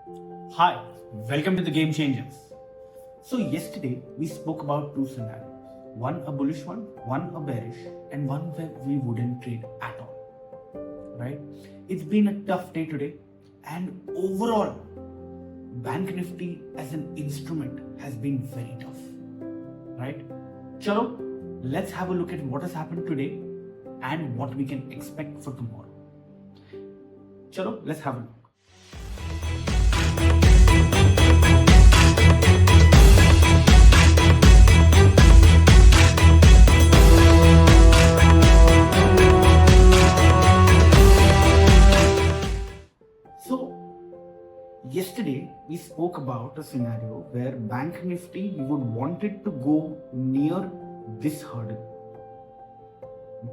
Hi, welcome to the Game Changers. So yesterday we spoke about two scenarios. One a bullish one a bearish, and one where we wouldn't trade at all. Right? It's been a tough day today, and overall, Bank Nifty as an instrument has been very tough. Right? Chalo, let's have a look at what has happened today and what we can expect for tomorrow. Chalo, let's have a look. Yesterday, we spoke about a scenario where Bank Nifty, we would want it to go near this hurdle,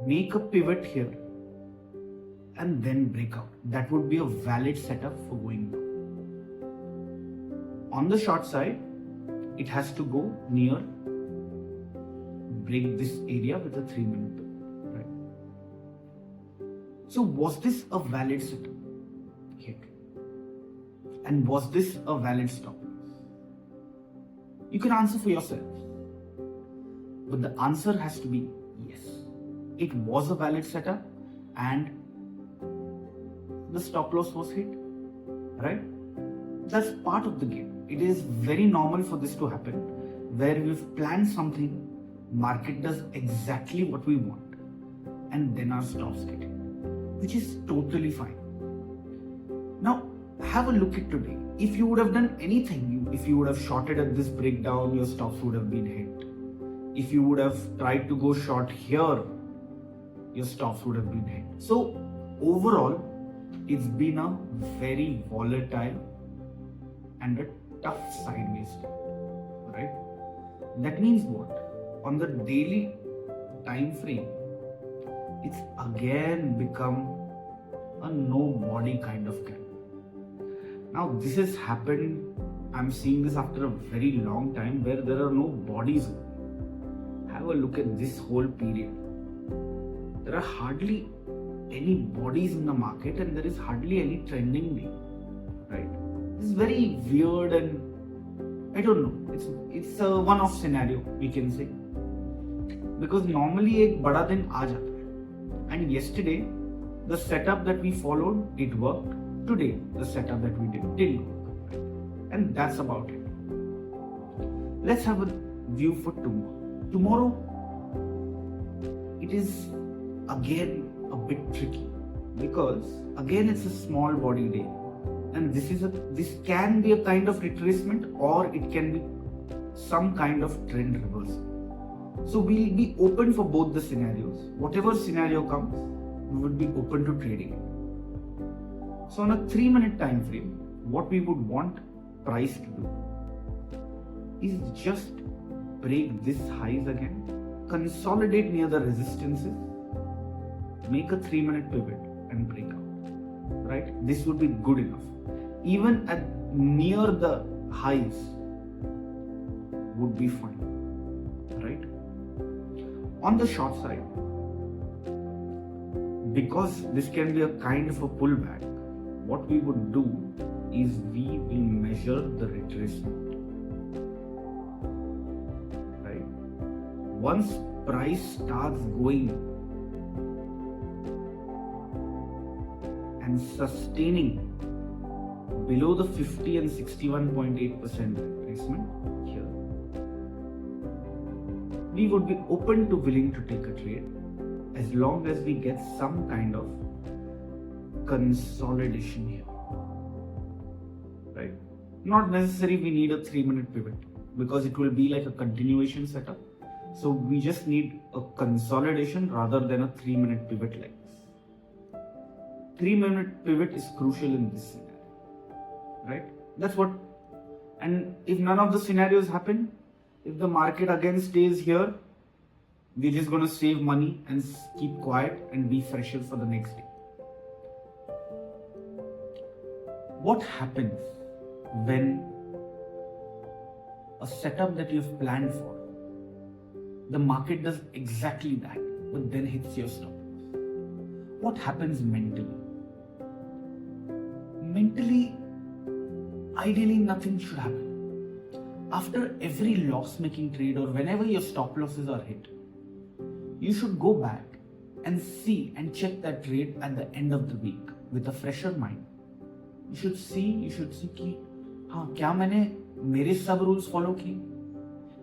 make a pivot here, and then break out. That would be a valid setup for going down. On the short side, it has to go near, break this area with a 3-minute pivot, right? So was this a valid setup? Here. And was this a valid stop loss? You can answer for yourself. But the answer has to be yes. It was a valid setup and the stop loss was hit. Right? That's part of the game. It is very normal for this to happen where we've planned something, market does exactly what we want, and then our stops get hit, which is totally fine. Now, have a look at today. If you would have done anything, if you would have shorted at this breakdown, your stops would have been hit. If you would have tried to go short here, your stops would have been hit. So overall, it's been a very volatile and a tough sideways day, right? That means what? On the daily time frame, it's again become a no body kind of candle. Now this has happened, I'm seeing this after a very long time where there are no bodies. Have a look at this whole period. There are hardly any bodies in the market and there is hardly any trending day, right? This is very weird and I don't know, it's a one-off scenario we can say. Because normally एक बड़ा दिन आ जाता है. And yesterday, the setup that we followed, it worked. Today, the setup that we didn't work. And that's about it. Let's have a view for tomorrow. Tomorrow, it is again a bit tricky because again it's a small body day, and this can be a kind of retracement or it can be some kind of trend reversal. So we'll be open for both the scenarios. Whatever scenario comes, we would be open to trading it. So on a 3-minute time frame, what we would want price to do is just break these highs again, consolidate near the resistances, make a 3-minute pivot and break out. Right? This would be good enough. Even at near the highs would be fine. Right? On the short side, because this can be a kind of a pullback, what we would do is we will measure the retracement. Right? Once price starts going and sustaining below the 50 and 61.8% retracement here, we would be open to willing to take a trade as long as we get some kind of consolidation here, right? Not necessarily we need a 3-minute pivot because it will be like a continuation setup. So we just need a consolidation rather than a 3-minute pivot like this. 3-minute pivot is crucial in this scenario, right? That's what, and if none of the scenarios happen, if the market again stays here, we're just going to save money and keep quiet and be fresher for the next day. What happens when a setup that you've planned for, the market does exactly that, but then hits your stop loss? What happens mentally? Mentally, ideally nothing should happen. After every loss-making trade or whenever your stop losses are hit, you should go back and see and check that trade at the end of the week with a fresher mind. You should see कि हाँ क्या मैंने मेरे सब rules follow किए?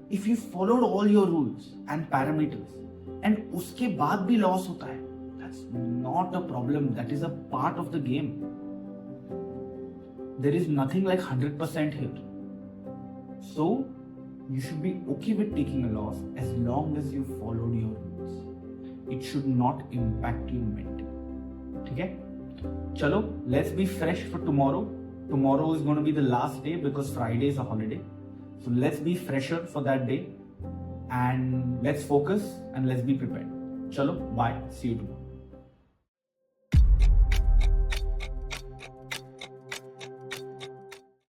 If you followed all your rules and parameters and उसके बाद भी loss होता है, that's not a problem. That is a part of the game. There is nothing like 100% here. So you should be okay with taking a loss as long as you followed your rules. It should not impact you mentally. ठीक है? चलो, let's be fresh for tomorrow. Tomorrow is going to be the last day because Friday is a holiday. So let's be fresher for that day and let's focus and let's be prepared. Chalo, bye. See you tomorrow.